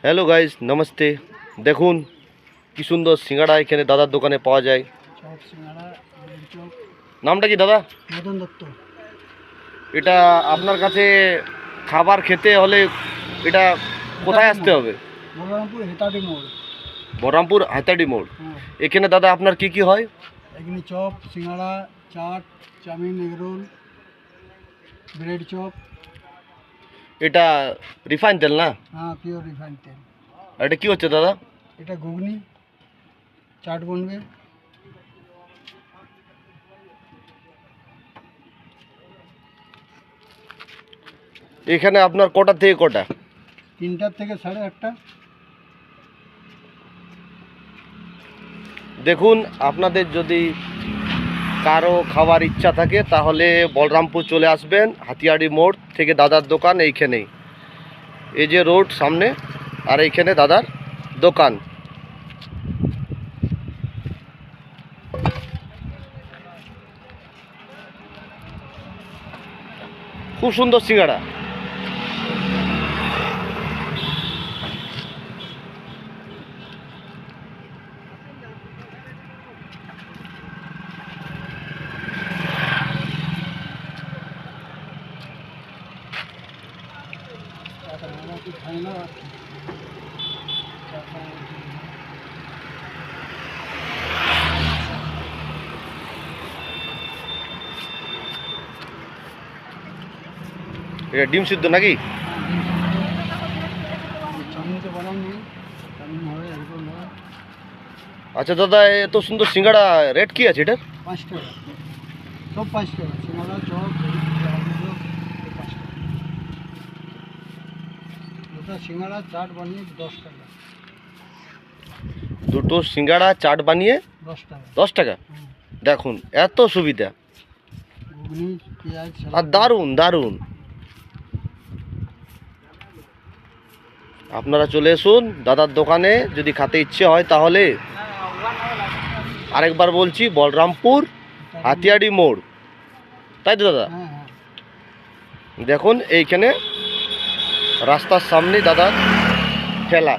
Hello guys, namaste. দেখুন কি সুন্দর সিঙ্গাড়া এখানে দাদার দোকানে পাওয়া যায়। চপ সিঙ্গাড়া ব্রেড চপ। নামটা কি দাদা? মদন দত্ত। এটা আপনার কাছে খাবার খেতে হলে এটা কোথায় আসতে হবে? বলরামপুর হেতাডি মোড়। বহরমপুর হাতাড়ি মোড়। হ্যাঁ, এখানে দাদা আপনার কি কি হয়? এখানে chop singara chaat chowmein egg roll bread chop. এটা রিফাইন তেল না? হ্যাঁ, পিওর রিফাইন তেল। আর এটা কি হচ্ছে দাদা? এটা ঘুগনি চাট বনবে। এখানে আপনার কটা থেকে কটা? 3টার থেকে 8:30। দেখুন, আপনাদের যদি কারো খাবার ইচ্ছা থাকে তাহলে বলরামপুর চলে আসবেন। হাতিয়াড়ি মোড় থেকে দাদার দোকান এইখানেই। এই যে রোড সামনে, আর এইখানে দাদার দোকান। খুব সুন্দর সিঙ্গাড়া। খাই না। এটা ডিম সিদ্ধ নাকি? চাউমিন তো বানানো চাউমিন হয় এগরোল হয়। আচ্ছা দাদা, এত সুন্দর সিঙ্গাড়া রেট কি আছে এটার? 5 টাকা সব 5 টাকা। সিঙ্গাড়া চপ আলু চপ 5 টাকা। দুটো সিঙ্গাড়া চাট বানিয়ে 10 টাকা। দুটো সিঙ্গাড়া চাট বানিয়ে 10 টাকা। 10 টাকা। হুম। দেখুন এত সুবিধা, ঘুগনি পেঁয়াজ আর দারুণ দারুণ। আপনারা চলে আসুন দাদার দোকানে যদি খেতে ইচ্ছে হয় তাহলে। আরেকবার বলছি, বলরামপুর হাতিয়াড়ি মোড়, তাই তো দাদা? হ্যাঁ হ্যাঁ। দেখুন এইখানে রাস্তার সামনেই দাদার ঠেলা।